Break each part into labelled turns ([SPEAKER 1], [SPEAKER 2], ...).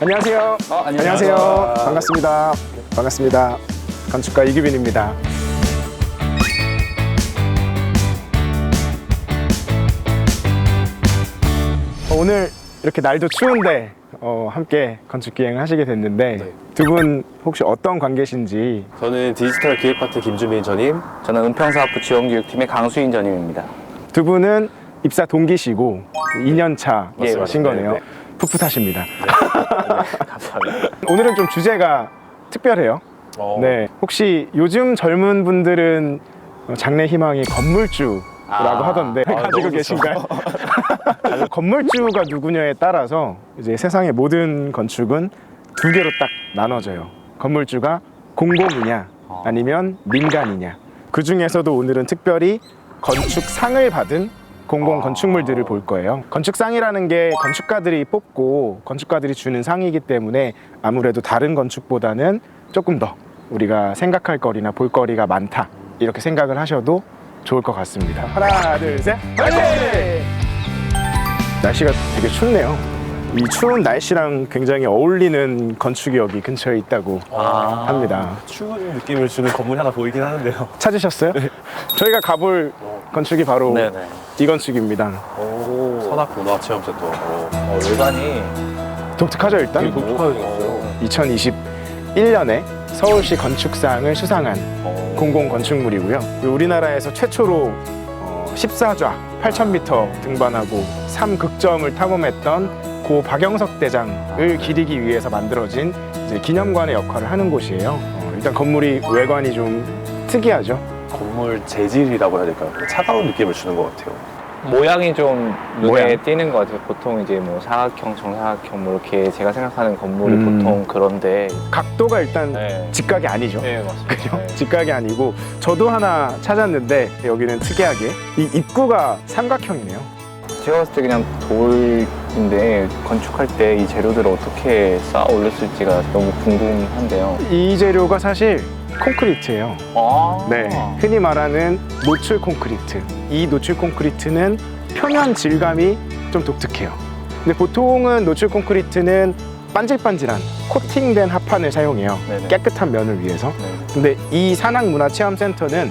[SPEAKER 1] 안녕하세요. 안녕하세요. 반갑습니다. 반갑습니다. 건축가 이규빈입니다. 오늘 이렇게 날도 추운데 함께 건축 기행을 하시게 됐는데
[SPEAKER 2] 네.
[SPEAKER 1] 두 분 혹시 어떤 관계신지?
[SPEAKER 2] 저는 디지털 기획파트 김주민 전임.
[SPEAKER 3] 저는 은평사업부 지원교육팀의 강수인 전임입니다.
[SPEAKER 1] 두 분은 입사 동기시고 2년 차신
[SPEAKER 2] 맞습니다.
[SPEAKER 1] 거네요.
[SPEAKER 2] 네.
[SPEAKER 1] 풋풋하십니다.
[SPEAKER 3] 감사합니다.
[SPEAKER 1] 오늘은 좀 주제가 특별해요. 네, 혹시 요즘 젊은 분들은 장래 희망이 건물주라고 하던데 가지고
[SPEAKER 2] 너무
[SPEAKER 1] 계신가요? 건물주가 누구냐에 따라서 이제 세상의 모든 건축은 두 개로 딱 나눠져요. 건물주가 공공이냐 아니면 민간이냐. 그 중에서도 오늘은 특별히 건축상을 받은 공공 건축물들을 볼 거예요. 건축상이라는 게 건축가들이 뽑고 건축가들이 주는 상이기 때문에 아무래도 다른 건축보다는 조금 더 우리가 생각할 거리나 볼 거리가 많다, 이렇게 생각을 하셔도 좋을 것 같습니다. 하나, 둘, 셋, 화이팅! 날씨가 되게 춥네요. 이 추운 날씨랑 굉장히 어울리는 건축이 여기 근처에 있다고 합니다.
[SPEAKER 2] 추운 느낌을 주는 건물이 하나 보이긴 하는데요.
[SPEAKER 1] 찾으셨어요? 저희가 가볼 건축이 바로
[SPEAKER 3] 네네.
[SPEAKER 1] 이 건축입니다.
[SPEAKER 2] 선악문화체험센터.
[SPEAKER 3] 외관이
[SPEAKER 1] 독특하죠, 일단?
[SPEAKER 2] 되게 독특하게 생겼어요.
[SPEAKER 1] 2021년에 서울시 건축상을 수상한 공공 건축물이고요. 우리나라에서 최초로 14좌 8,000m 등반하고 3극점을 탐험했던 고 박영석 대장을 기리기 위해서 만들어진 이제 기념관의 역할을 하는 곳이에요. 일단 건물이 외관이 좀 특이하죠.
[SPEAKER 2] 건물 재질이라고 해야 될까요? 차가운 느낌을 주는 것 같아요.
[SPEAKER 3] 모양이 좀 눈에
[SPEAKER 1] 모양.
[SPEAKER 3] 띄는 것 같아요. 보통 이제 뭐 사각형, 정사각형 뭐 이렇게 제가 생각하는 건물이
[SPEAKER 1] 음.
[SPEAKER 3] 보통 그런데.
[SPEAKER 1] 각도가 일단
[SPEAKER 3] 네.
[SPEAKER 1] 직각이 아니죠.
[SPEAKER 3] 네, 맞습니다.
[SPEAKER 1] 그죠?
[SPEAKER 3] 네.
[SPEAKER 1] 직각이 아니고 저도 하나 찾았는데 여기는 특이하게 이 입구가 삼각형이네요.
[SPEAKER 3] 제가 봤을 때 그냥 돌인데 건축할 때 이 재료들을 어떻게 쌓아 올렸을지가 너무 궁금한데요.
[SPEAKER 1] 이 재료가 사실 콘크리트예요.
[SPEAKER 3] 아.
[SPEAKER 1] 네, 흔히 말하는 노출 콘크리트. 이 노출 콘크리트는 표면 질감이 좀 독특해요. 근데 보통은 노출 콘크리트는 반질반질한 코팅된 합판을 사용해요.
[SPEAKER 3] 네네.
[SPEAKER 1] 깨끗한 면을 위해서.
[SPEAKER 3] 네.
[SPEAKER 1] 근데 이 산악문화체험센터는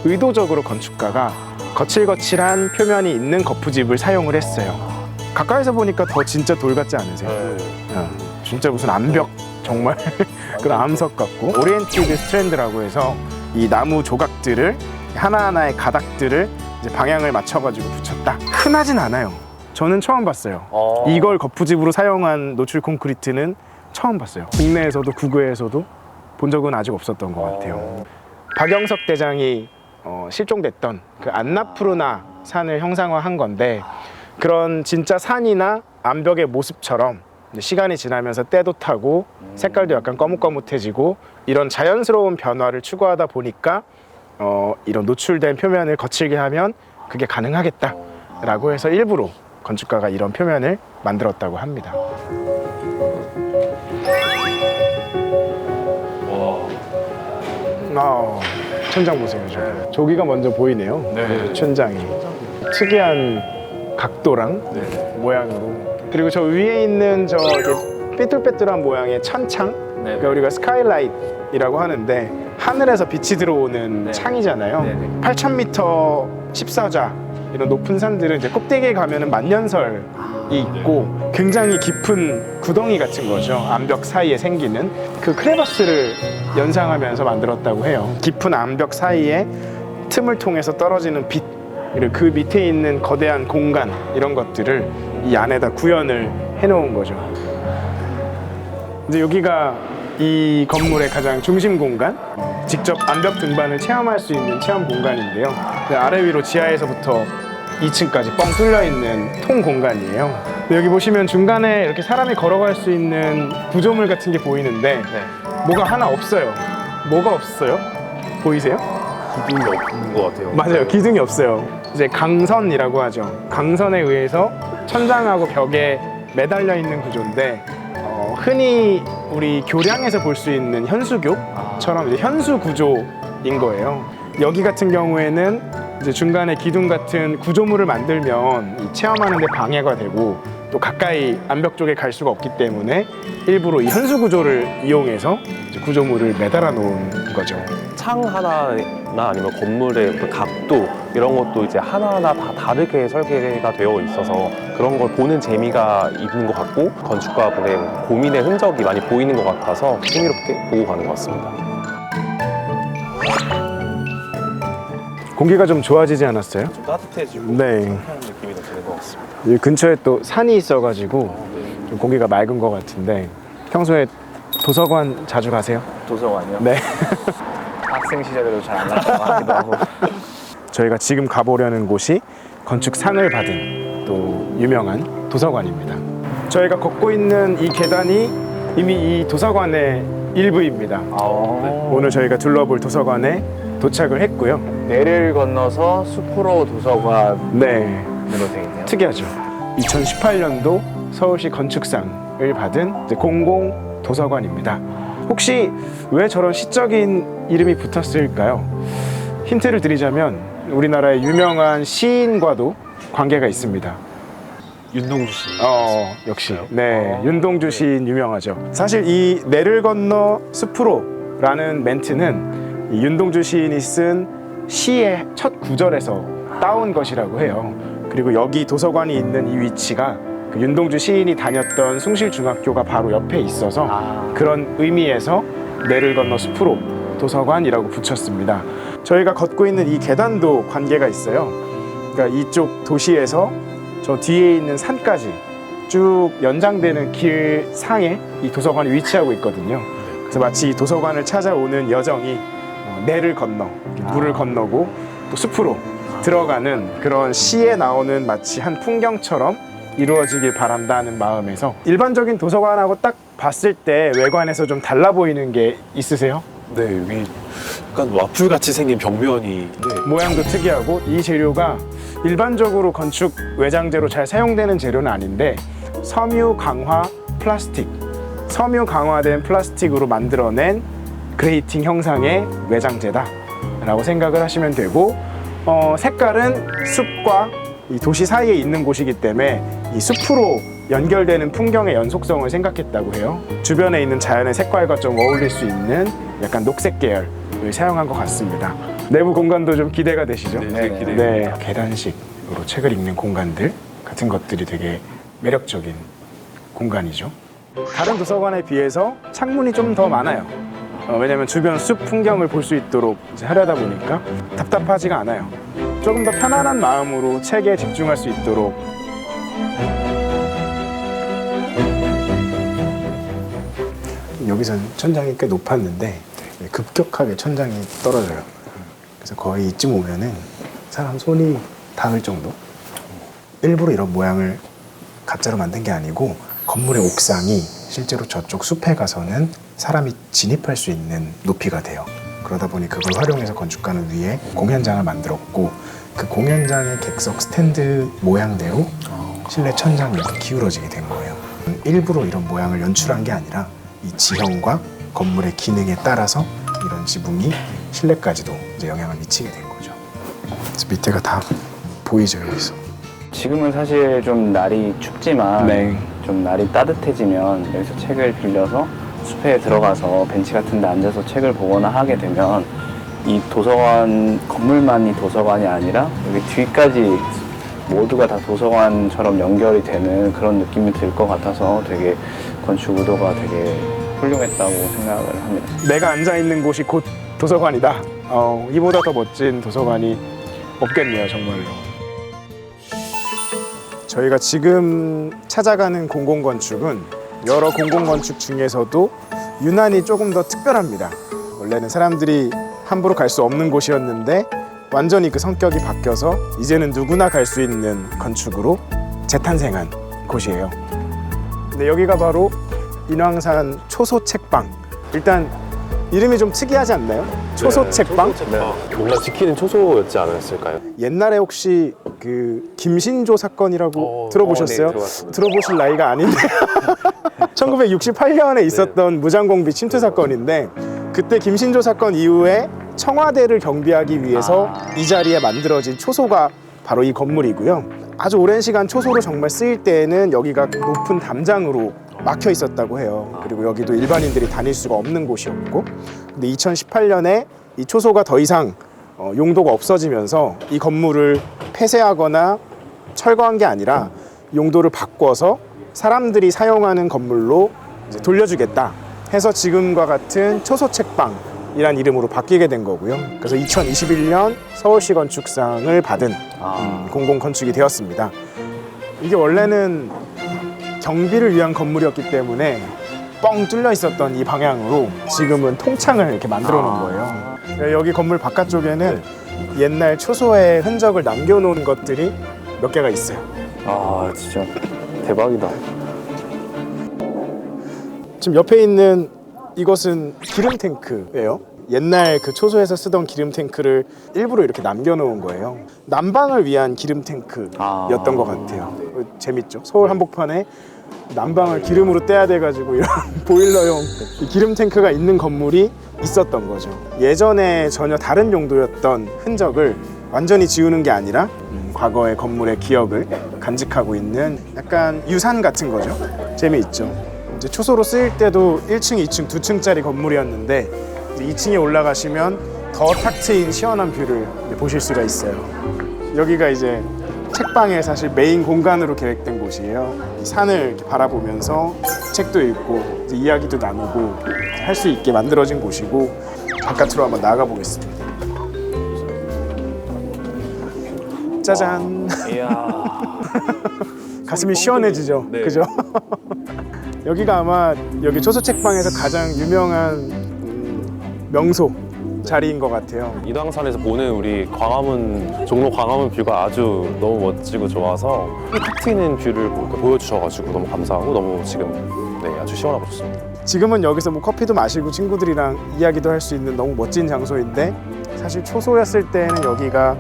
[SPEAKER 1] 의도적으로 건축가가 거칠거칠한 표면이 있는 거푸집을 사용을 했어요. 가까이서 보니까 더 진짜 돌 같지 않으세요? 진짜 무슨 암벽, 정말 그런 암석 같고, 오리엔티드 스트랜드라고 해서 이 나무 조각들을 하나하나의 가닥들을 이제 방향을 맞춰가지고 붙였다. 흔하진 않아요. 저는 처음 봤어요. 이걸 거푸집으로 사용한 노출 콘크리트는 처음 봤어요. 국내에서도 국외에서도 본 적은 아직 없었던 것 같아요. 박영석 대장이 실종됐던 그 안나푸르나 산을 형상화한 건데, 그런 진짜 산이나 암벽의 모습처럼 시간이 지나면서 때도 타고 색깔도 약간 거뭇거뭇해지고 이런 자연스러운 변화를 추구하다 보니까 이런 노출된 표면을 거칠게 하면 그게 가능하겠다라고 해서 일부러 건축가가 이런 표면을 만들었다고 합니다. 천장 보세요. 저기가 먼저 보이네요.
[SPEAKER 2] 네.
[SPEAKER 1] 천장이 특이한 각도랑 모양으로. 그리고 저 위에 있는 저 이렇게 삐뚤빼뚤한 모양의 천창, 그러니까 우리가 스카이라이트라고 하는데 하늘에서 빛이 들어오는
[SPEAKER 3] 네.
[SPEAKER 1] 창이잖아요.
[SPEAKER 3] 네네.
[SPEAKER 1] 8,000m 14좌 이런 높은 산들은 이제 꼭대기에 가면은 만년설이 있고 굉장히 깊은 구덩이 같은 거죠. 암벽 사이에 생기는 그 크레바스를 연상하면서 만들었다고 해요. 깊은 암벽 사이에 틈을 통해서 떨어지는 빛, 그리고 그 밑에 있는 거대한 공간, 이런 것들을 이 안에다 구현을 해놓은 거죠. 이제 여기가 이 건물의 가장 중심 공간, 직접 암벽 등반을 체험할 수 있는 체험 공간인데요. 아래 위로 지하에서부터 2층까지 뻥 뚫려 있는 통 공간이에요. 여기 보시면 중간에 이렇게 사람이 걸어갈 수 있는 구조물 같은 게 보이는데 뭐가 하나 없어요. 뭐가 없어요? 보이세요?
[SPEAKER 2] 기둥이 없는 것 같아요.
[SPEAKER 1] 맞아요. 기둥이 없어요. 이제 강선이라고 하죠. 강선에 의해서 천장하고 벽에 매달려 있는 구조인데 흔히 우리 교량에서 볼 수 있는 현수교처럼 이제 현수 구조인 거예요. 여기 같은 경우에는 이제 중간에 기둥 같은 구조물을 만들면 이 체험하는 데 방해가 되고 또 가까이 암벽 쪽에 갈 수가 없기 때문에 일부러 이 현수 구조를 이용해서 이제 구조물을 매달아 놓은 거죠.
[SPEAKER 2] 창 하나나 아니면 건물의 그 각도 이런 것도 이제 하나하나 다 다르게 설계가 되어 있어서 그런 걸 보는 재미가 있는 것 같고 건축가분의 고민의 흔적이 많이 보이는 것 같아서 흥미롭게 보고 가는 것 같습니다.
[SPEAKER 1] 공기가 좀 좋아지지 않았어요?
[SPEAKER 2] 좀 따뜻해지고
[SPEAKER 1] 네.
[SPEAKER 2] 상쾌한 느낌이 더 드는 것 같습니다.
[SPEAKER 1] 이 근처에 또 산이 있어가지고 좀 공기가 맑은 것 같은데 평소에 도서관 자주 가세요?
[SPEAKER 3] 도서관이요?
[SPEAKER 1] 네.
[SPEAKER 3] 학생 시절에도 잘 안 갔던 것 같기도 하고.
[SPEAKER 1] 저희가 지금 가보려는 곳이 건축상을 받은 또 유명한 도서관입니다. 저희가 걷고 있는 이 계단이 이미 이 도서관의 일부입니다. 오늘 저희가 둘러볼 도서관에 도착을 했고요.
[SPEAKER 3] 내를 건너서 숲으로 도서관으로
[SPEAKER 1] 네,
[SPEAKER 3] 되어 있네요.
[SPEAKER 1] 특이하죠. 2018년도 서울시 건축상을 받은 이제 공공 도서관입니다. 혹시 왜 저런 시적인 이름이 붙었을까요? 힌트를 드리자면 우리나라의 유명한 시인과도 관계가 있습니다.
[SPEAKER 2] 윤동주 씨.
[SPEAKER 1] 역시. 네, 윤동주 시인 유명하죠. 사실 이 내를 건너 숲으로라는 멘트는 이 윤동주 시인이 쓴 시의 첫 구절에서 따온 것이라고 해요. 그리고 여기 도서관이 있는 이 위치가 그 윤동주 시인이 다녔던 숭실중학교가 바로 옆에 있어서 그런 의미에서 내를 건너 숲으로 도서관이라고 붙였습니다. 저희가 걷고 있는 이 계단도 관계가 있어요. 그러니까 이쪽 도시에서 저 뒤에 있는 산까지 쭉 연장되는 길 상에 이 도서관이 위치하고 있거든요. 그래서 마치 이 도서관을 찾아오는 여정이 내를 건너, 물을 건너고 또 숲으로 들어가는 그런 시에 나오는 마치 한 풍경처럼 이루어지길 바란다는 마음에서 일반적인 도서관하고 딱 봤을 때 외관에서 좀 달라 보이는 게 있으세요?
[SPEAKER 2] 네, 여기 약간 와플같이 생긴 벽면이
[SPEAKER 1] 모양도 특이하고 이 재료가 일반적으로 건축 외장재로 잘 사용되는 재료는 아닌데 섬유 강화 플라스틱, 섬유 강화된 플라스틱으로 만들어낸 그레이팅 형상의 외장재다 라고 생각을 하시면 되고 색깔은 숲과 이 도시 사이에 있는 곳이기 때문에 이 숲으로 연결되는 풍경의 연속성을 생각했다고 해요. 주변에 있는 자연의 색깔과 좀 어울릴 수 있는 약간 녹색 계열을 사용한 것 같습니다. 내부 공간도 좀 기대가 되시죠?
[SPEAKER 2] 네, 기대돼요.
[SPEAKER 1] 네, 계단식으로 책을 읽는 공간들 같은 것들이 되게 매력적인 공간이죠. 다른 도서관에 비해서 창문이 좀 더 많아요. 왜냐면 주변 숲 풍경을 볼 수 있도록 이제 하려다 보니까 답답하지가 않아요. 조금 더 편안한 마음으로 책에 집중할 수 있도록 여기서는 천장이 꽤 높았는데 급격하게 천장이 떨어져요. 그래서 거의 이쯤 오면은 사람 손이 닿을 정도? 일부러 이런 모양을 가짜로 만든 게 아니고 건물의 옥상이 실제로 저쪽 숲에 가서는 사람이 진입할 수 있는 높이가 돼요. 그러다 보니 그걸 활용해서 건축가는 위에 공연장을 만들었고 그 공연장의 객석 스탠드 모양대로 실내 천장이 이렇게 기울어지게 된 거예요. 일부러 이런 모양을 연출한 게 아니라 이 지형과 건물의 기능에 따라서 이런 지붕이 실내까지도 이제 영향을 미치게 된 거죠. 그래서 밑에가 다 보이죠, 여기서.
[SPEAKER 3] 지금은 사실 좀 날이 춥지만
[SPEAKER 1] 네.
[SPEAKER 3] 좀 날이 따뜻해지면 여기서 책을 빌려서 숲에 들어가서 벤치 같은 데 앉아서 책을 보거나 하게 되면 이 도서관 건물만이 도서관이 아니라 여기 뒤까지 모두가 다 도서관처럼 연결이 되는 그런 느낌이 들 것 같아서 되게 건축 의도가 되게 훌륭했다고 생각을 합니다.
[SPEAKER 1] 내가 앉아있는 곳이 곧 도서관이다. 이보다 더 멋진 도서관이 없겠네요, 정말로. 저희가 지금 찾아가는 공공건축은 여러 공공건축 중에서도 유난히 조금 더 특별합니다. 원래는 사람들이 함부로 갈 수 없는 곳이었는데 완전히 그 성격이 바뀌어서 이제는 누구나 갈 수 있는 건축으로 재탄생한 곳이에요. 근데 여기가 바로 인왕산 초소책방. 일단 이름이 좀 특이하지 않나요? 초소책방?
[SPEAKER 2] 뭔가 지키는 초소였지 않았을까요?
[SPEAKER 1] 옛날에 혹시 그 김신조 사건이라고 들어보셨어요?
[SPEAKER 2] 네, 들어봤습니다.
[SPEAKER 1] 들어보실 나이가 아닌데 1968년에 있었던 무장공비 침투 사건인데 그때 김신조 사건 이후에 청와대를 경비하기 위해서 이 자리에 만들어진 초소가 바로 이 건물이고요. 아주 오랜 시간 초소로 정말 쓰일 때에는 여기가 높은 담장으로 막혀 있었다고 해요. 그리고 여기도 일반인들이 다닐 수가 없는 곳이었고, 근데 2018년에 이 초소가 더 이상 용도가 없어지면서 이 건물을 폐쇄하거나 철거한 게 아니라 용도를 바꿔서 사람들이 사용하는 건물로 이제 돌려주겠다 해서 지금과 같은 초소책방이란 이름으로 바뀌게 된 거고요. 그래서 2021년 서울시 건축상을 받은 공공건축이 되었습니다. 이게 원래는 경비를 위한 건물이었기 때문에 뻥 뚫려 있었던 이 방향으로 지금은 통창을 이렇게 만들어 놓은 거예요. 여기 건물 바깥쪽에는 옛날 초소의 흔적을 남겨놓은 것들이 몇 개가 있어요.
[SPEAKER 3] 아, 진짜 대박이다.
[SPEAKER 1] 지금 옆에 있는 이것은 기름 탱크예요. 옛날 그 초소에서 쓰던 기름 탱크를 일부러 이렇게 남겨놓은 거예요. 난방을 위한 기름 탱크였던 것 같아요. 재밌죠? 서울 한복판에 난방을 기름으로 떼야 돼가지고 이런 보일러용 이 기름 탱크가 있는 건물이 있었던 거죠. 예전에 전혀 다른 용도였던 흔적을 완전히 지우는 게 아니라 과거의 건물의 기억을 간직하고 있는 약간 유산 같은 거죠. 재미있죠. 이제 초소로 쓰일 때도 1층, 2층, 2층짜리 건물이었는데 2층에 올라가시면 더 탁 트인 시원한 뷰를 보실 수가 있어요. 여기가 이제 책방의 사실 메인 공간으로 계획된 곳이에요. 이 산을 이렇게 바라보면서 책도 읽고 이제 이야기도 나누고 할 수 있게 만들어진 곳이고, 바깥으로 한번 나가 보겠습니다. 짜잔.
[SPEAKER 3] 이야.
[SPEAKER 1] 가슴이 시원해지죠.
[SPEAKER 2] 네.
[SPEAKER 1] 그죠? 여기가 아마 여기 초소책방에서 가장 유명한 명소 자리인 것 같아요.
[SPEAKER 2] 이당산에서 보는 우리 광화문, 종로 광화문 뷰가 아주 너무 멋지고 좋아서 탁 트이는 뷰를 보여주셔가지고 너무 감사하고 너무 지금 아주 시원하고 좋습니다.
[SPEAKER 1] 지금은 여기서 뭐 커피도 마시고 친구들이랑 이야기도 할 수 있는 너무 멋진 장소인데, 사실 초소였을 때는 여기가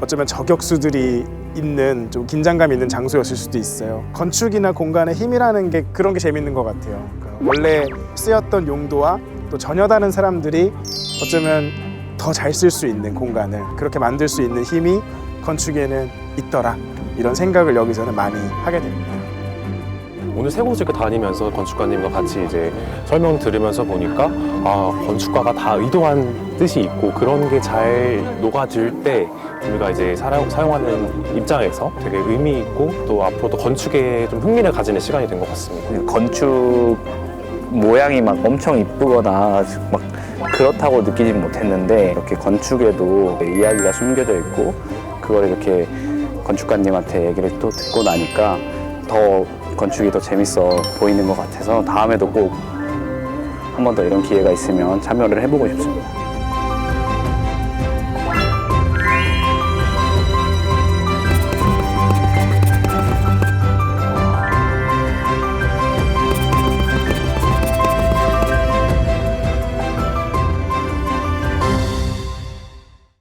[SPEAKER 1] 어쩌면 저격수들이 있는 좀 긴장감 있는 장소였을 수도 있어요. 건축이나 공간의 힘이라는 게 그런 게 재밌는 것 같아요. 그러니까 원래 쓰였던 용도와 또 전혀 다른 사람들이 어쩌면 더 잘 쓸 수 있는 공간을 그렇게 만들 수 있는 힘이 건축에는 있더라, 이런 생각을 여기서는 많이 하게 됩니다.
[SPEAKER 2] 오늘 세 곳을 다니면서 건축가님과 같이 이제 설명 들으면서 보니까 건축가가 다 의도한 뜻이 있고 그런 게 잘 녹아질 때 우리가 이제 사용하는 입장에서 되게 의미 있고 또 앞으로도 건축에 좀 흥미를 가지는 시간이 된 것 같습니다.
[SPEAKER 3] 건축 모양이 막 엄청 이쁘거나 막 그렇다고 느끼진 못했는데, 이렇게 건축에도 이야기가 숨겨져 있고 그걸 이렇게 건축가님한테 얘기를 또 듣고 나니까 더 건축이 더 재밌어 보이는 것 같아서 다음에도 꼭 한 번 더 이런 기회가 있으면 참여를 해보고 싶습니다.